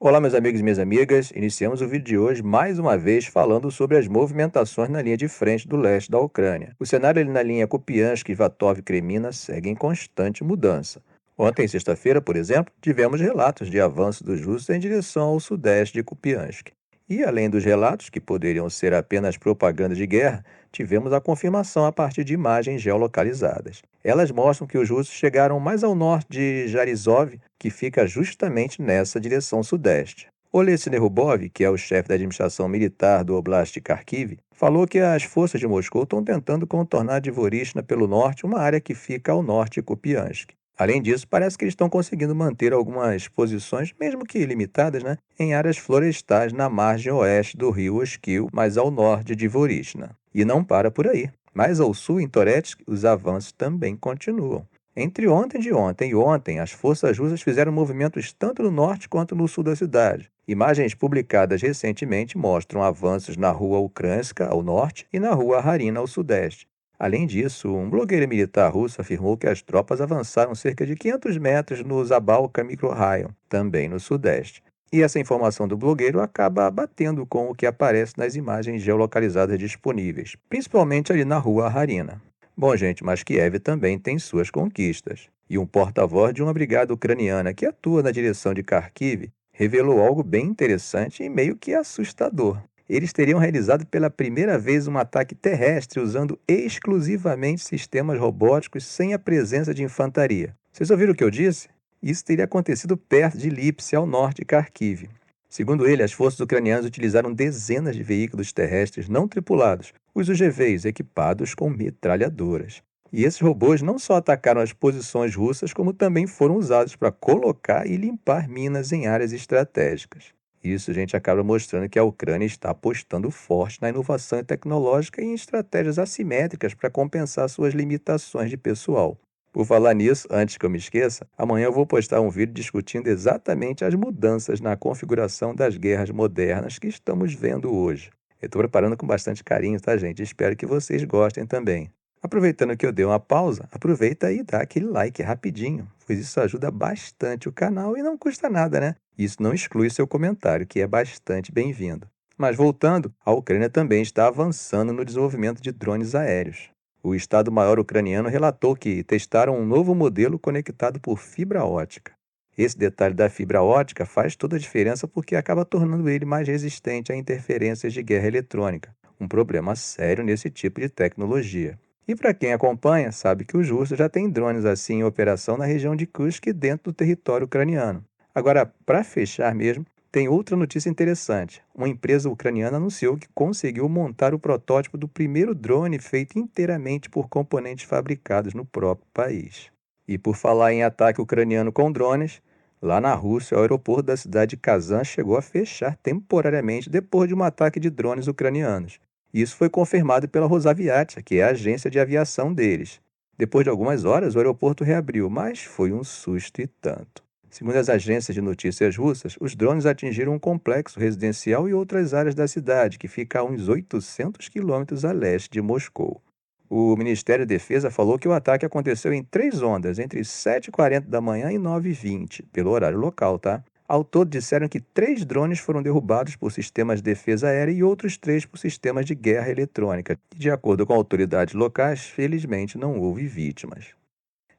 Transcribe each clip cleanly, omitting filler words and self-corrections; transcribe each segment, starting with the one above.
Olá, meus amigos e minhas amigas. Iniciamos o vídeo de hoje mais uma vez falando sobre as movimentações na linha de frente do leste da Ucrânia. O cenário ali na linha Kupiansk, Vatov e Kremina segue em constante mudança. Ontem, sexta-feira, por exemplo, tivemos relatos de avanço dos russos em direção ao sudeste de Kupiansk. E além dos relatos, que poderiam ser apenas propaganda de guerra, tivemos a confirmação a partir de imagens geolocalizadas. Elas mostram que os russos chegaram mais ao norte de Jarizov, que fica justamente nessa direção sudeste. Olesny Rubov, que é o chefe da administração militar do Oblast de Kharkiv, falou que as forças de Moscou estão tentando contornar Dvorishna pelo norte, uma área que fica ao norte de Kupiansk. Além disso, parece que eles estão conseguindo manter algumas posições, mesmo que limitadas, em áreas florestais na margem oeste do rio Oskil, mais ao norte de Dvorishna. E não para por aí. Mais ao sul, em Toretsk, os avanços também continuam. Entre ontem e ontem, as forças russas fizeram movimentos tanto no norte quanto no sul da cidade. Imagens publicadas recentemente mostram avanços na rua Ukrainska, ao norte, e na rua Harina, ao sudeste. Além disso, um blogueiro militar russo afirmou que as tropas avançaram cerca de 500 metros no Zabalka Microrayon, também no sudeste. E essa informação do blogueiro acaba batendo com o que aparece nas imagens geolocalizadas disponíveis, principalmente ali na rua Harina. Bom, gente, mas Kiev também tem suas conquistas. E um porta-voz de uma brigada ucraniana que atua na direção de Kharkiv revelou algo bem interessante e meio que assustador. Eles teriam realizado pela primeira vez um ataque terrestre usando exclusivamente sistemas robóticos sem a presença de infantaria. Vocês ouviram o que eu disse? Isso teria acontecido perto de Lipsk, ao norte de Kharkiv. Segundo ele, as forças ucranianas utilizaram dezenas de veículos terrestres não tripulados, os UGVs, equipados com metralhadoras. E esses robôs não só atacaram as posições russas, como também foram usados para colocar e limpar minas em áreas estratégicas. Isso, gente, acaba mostrando que a Ucrânia está apostando forte na inovação tecnológica e em estratégias assimétricas para compensar suas limitações de pessoal. Por falar nisso, antes que eu me esqueça, amanhã eu vou postar um vídeo discutindo exatamente as mudanças na configuração das guerras modernas que estamos vendo hoje. Eu estou preparando com bastante carinho, tá, gente? Espero que vocês gostem também. Aproveitando que eu dei uma pausa, aproveita aí e dá aquele like rapidinho, pois isso ajuda bastante o canal e não custa nada, né? Isso não exclui seu comentário, que é bastante bem-vindo. Mas voltando, a Ucrânia também está avançando no desenvolvimento de drones aéreos. O Estado-Maior ucraniano relatou que testaram um novo modelo conectado por fibra ótica. Esse detalhe da fibra ótica faz toda a diferença porque acaba tornando ele mais resistente a interferências de guerra eletrônica, um problema sério nesse tipo de tecnologia. E para quem acompanha, sabe que os russos já têm drones assim em operação na região de Kursk, dentro do território ucraniano. Agora, para fechar mesmo, tem outra notícia interessante. Uma empresa ucraniana anunciou que conseguiu montar o protótipo do primeiro drone feito inteiramente por componentes fabricados no próprio país. E por falar em ataque ucraniano com drones, lá na Rússia, o aeroporto da cidade de Kazan chegou a fechar temporariamente depois de um ataque de drones ucranianos. Isso foi confirmado pela Rosaviatsia, que é a agência de aviação deles. Depois de algumas horas, o aeroporto reabriu, mas foi um susto e tanto. Segundo as agências de notícias russas, os drones atingiram um complexo residencial e outras áreas da cidade, que fica a uns 800 quilômetros a leste de Moscou. O Ministério da Defesa falou que o ataque aconteceu em 3 ondas, entre 7h40 da manhã e 9h20, pelo horário local, tá? Ao todo, disseram que 3 drones foram derrubados por sistemas de defesa aérea e outros 3 por sistemas de guerra eletrônica. E, de acordo com autoridades locais, felizmente não houve vítimas.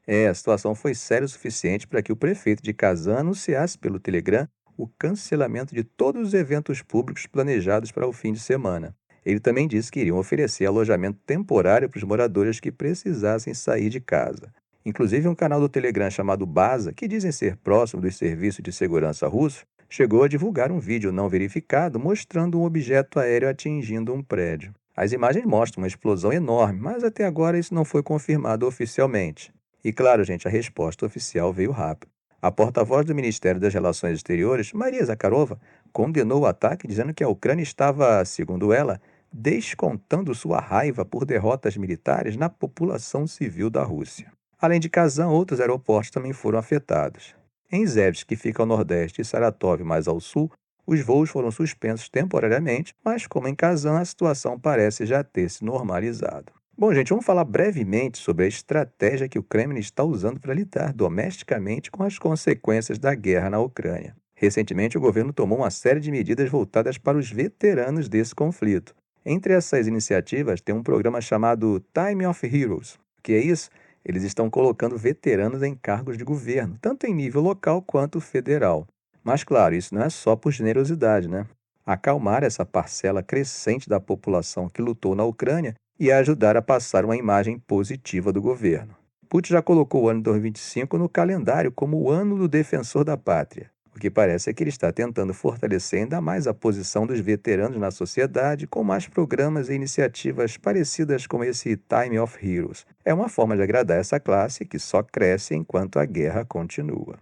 A situação foi séria o suficiente para que o prefeito de Kazan anunciasse pelo Telegram o cancelamento de todos os eventos públicos planejados para o fim de semana. Ele também disse que iriam oferecer alojamento temporário para os moradores que precisassem sair de casa. Inclusive, um canal do Telegram chamado Baza, que dizem ser próximo dos serviços de segurança russos, chegou a divulgar um vídeo não verificado mostrando um objeto aéreo atingindo um prédio. As imagens mostram uma explosão enorme, mas até agora isso não foi confirmado oficialmente. E claro, gente, a resposta oficial veio rápido. A porta-voz do Ministério das Relações Exteriores, Maria Zakharova, condenou o ataque dizendo que a Ucrânia estava, segundo ela, descontando sua raiva por derrotas militares na população civil da Rússia. Além de Kazan, outros aeroportos também foram afetados. Em Zevsk, que fica ao nordeste, e Saratov, mais ao sul, os voos foram suspensos temporariamente, mas como em Kazan, a situação parece já ter se normalizado. Bom, gente, vamos falar brevemente sobre a estratégia que o Kremlin está usando para lidar domesticamente com as consequências da guerra na Ucrânia. Recentemente, o governo tomou uma série de medidas voltadas para os veteranos desse conflito. Entre essas iniciativas, tem um programa chamado Time of Heroes. O que é isso? Eles estão colocando veteranos em cargos de governo, tanto em nível local quanto federal. Mas, claro, isso não é só por generosidade, né? Acalmar essa parcela crescente da população que lutou na Ucrânia e ajudar a passar uma imagem positiva do governo. Putin já colocou o ano 2025 no calendário como o ano do defensor da pátria. O que parece é que ele está tentando fortalecer ainda mais a posição dos veteranos na sociedade com mais programas e iniciativas parecidas com esse Time of Heroes. É uma forma de agradar essa classe que só cresce enquanto a guerra continua.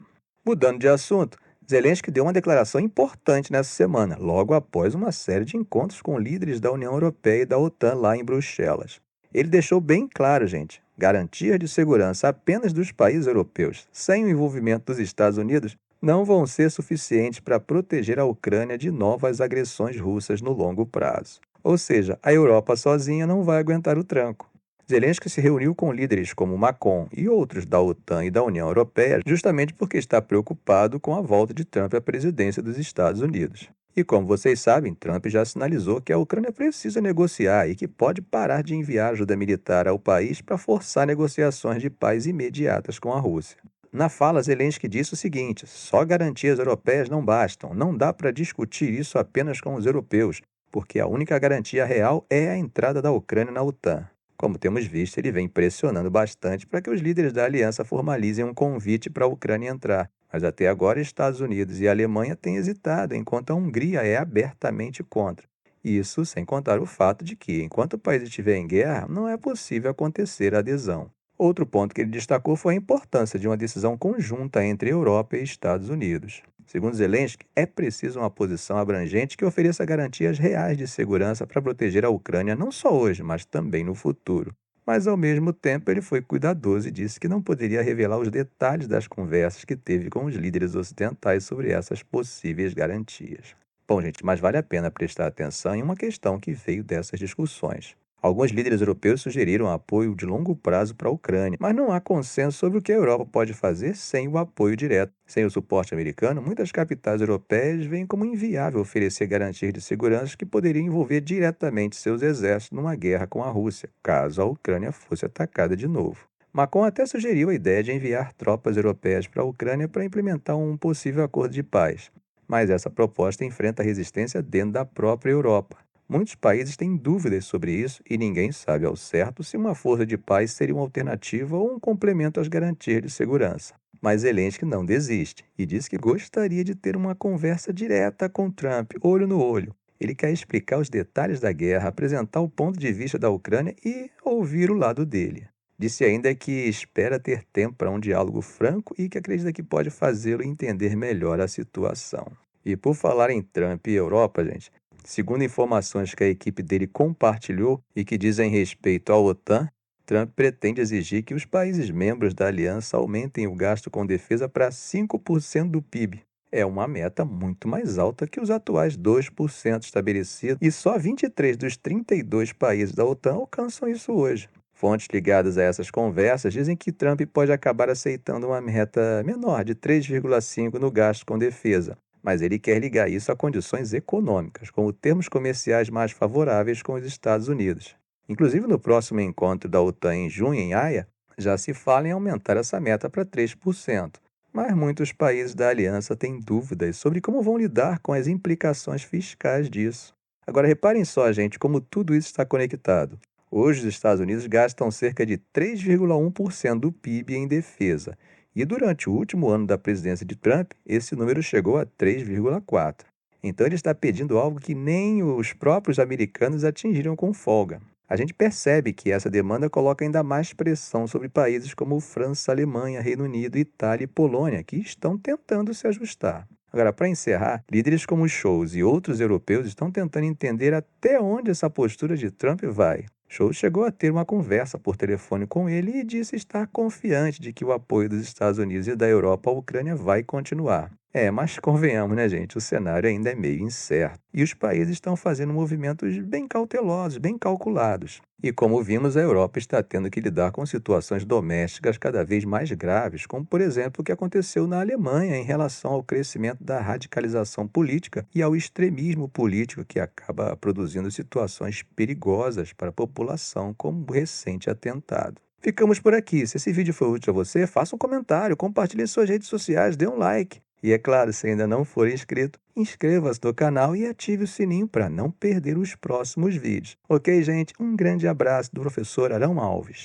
Mudando de assunto, Zelensky deu uma declaração importante nessa semana, logo após uma série de encontros com líderes da União Europeia e da OTAN lá em Bruxelas. Ele deixou bem claro, gente, garantias de segurança apenas dos países europeus, sem o envolvimento dos Estados Unidos, não vão ser suficientes para proteger a Ucrânia de novas agressões russas no longo prazo. Ou seja, a Europa sozinha não vai aguentar o tranco. Zelensky se reuniu com líderes como Macron e outros da OTAN e da União Europeia justamente porque está preocupado com a volta de Trump à presidência dos Estados Unidos. E como vocês sabem, Trump já sinalizou que a Ucrânia precisa negociar e que pode parar de enviar ajuda militar ao país para forçar negociações de paz imediatas com a Rússia. Na fala, Zelensky disse o seguinte: só garantias europeias não bastam, não dá para discutir isso apenas com os europeus, porque a única garantia real é a entrada da Ucrânia na OTAN. Como temos visto, ele vem pressionando bastante para que os líderes da aliança formalizem um convite para a Ucrânia entrar, mas até agora Estados Unidos e a Alemanha têm hesitado, enquanto a Hungria é abertamente contra. Isso sem contar o fato de que, enquanto o país estiver em guerra, não é possível acontecer a adesão. Outro ponto que ele destacou foi a importância de uma decisão conjunta entre Europa e Estados Unidos. Segundo Zelensky, é preciso uma posição abrangente que ofereça garantias reais de segurança para proteger a Ucrânia não só hoje, mas também no futuro. Mas, ao mesmo tempo, ele foi cuidadoso e disse que não poderia revelar os detalhes das conversas que teve com os líderes ocidentais sobre essas possíveis garantias. Bom, gente, mas vale a pena prestar atenção em uma questão que veio dessas discussões. Alguns líderes europeus sugeriram apoio de longo prazo para a Ucrânia, mas não há consenso sobre o que a Europa pode fazer sem o apoio direto. Sem o suporte americano, muitas capitais europeias veem como inviável oferecer garantias de segurança que poderiam envolver diretamente seus exércitos numa guerra com a Rússia, caso a Ucrânia fosse atacada de novo. Macron até sugeriu a ideia de enviar tropas europeias para a Ucrânia para implementar um possível acordo de paz, mas essa proposta enfrenta resistência dentro da própria Europa. Muitos países têm dúvidas sobre isso e ninguém sabe ao certo se uma força de paz seria uma alternativa ou um complemento às garantias de segurança. Mas Zelensky não desiste e diz que gostaria de ter uma conversa direta com Trump, olho no olho. Ele quer explicar os detalhes da guerra, apresentar o ponto de vista da Ucrânia e ouvir o lado dele. Disse ainda que espera ter tempo para um diálogo franco e que acredita que pode fazê-lo entender melhor a situação. E por falar em Trump e Europa, gente, segundo informações que a equipe dele compartilhou e que dizem respeito à OTAN, Trump pretende exigir que os países membros da aliança aumentem o gasto com defesa para 5% do PIB. É uma meta muito mais alta que os atuais 2% estabelecidos e só 23 dos 32 países da OTAN alcançam isso hoje. Fontes ligadas a essas conversas dizem que Trump pode acabar aceitando uma meta menor de 3,5% no gasto com defesa, mas ele quer ligar isso a condições econômicas, como termos comerciais mais favoráveis com os Estados Unidos. Inclusive, no próximo encontro da OTAN em junho, em Haia, já se fala em aumentar essa meta para 3%. Mas muitos países da aliança têm dúvidas sobre como vão lidar com as implicações fiscais disso. Agora, reparem só, gente, como tudo isso está conectado. Hoje, os Estados Unidos gastam cerca de 3,1% do PIB em defesa. E durante o último ano da presidência de Trump, esse número chegou a 3,4%. Então ele está pedindo algo que nem os próprios americanos atingiram com folga. A gente percebe que essa demanda coloca ainda mais pressão sobre países como França, Alemanha, Reino Unido, Itália e Polônia, que estão tentando se ajustar. Agora, para encerrar, líderes como Scholz e outros europeus estão tentando entender até onde essa postura de Trump vai. Scholz chegou a ter uma conversa por telefone com ele e disse estar confiante de que o apoio dos Estados Unidos e da Europa à Ucrânia vai continuar. Mas convenhamos, né, gente? O cenário ainda é meio incerto. E os países estão fazendo movimentos bem cautelosos, bem calculados. E como vimos, a Europa está tendo que lidar com situações domésticas cada vez mais graves, como, por exemplo, o que aconteceu na Alemanha em relação ao crescimento da radicalização política e ao extremismo político, que acaba produzindo situações perigosas para a população, como o recente atentado. Ficamos por aqui. Se esse vídeo foi útil a você, faça um comentário, compartilhe em suas redes sociais, dê um like. E é claro, se ainda não for inscrito, inscreva-se no canal e ative o sininho para não perder os próximos vídeos. Ok, gente? Um grande abraço do professor Arão Alves.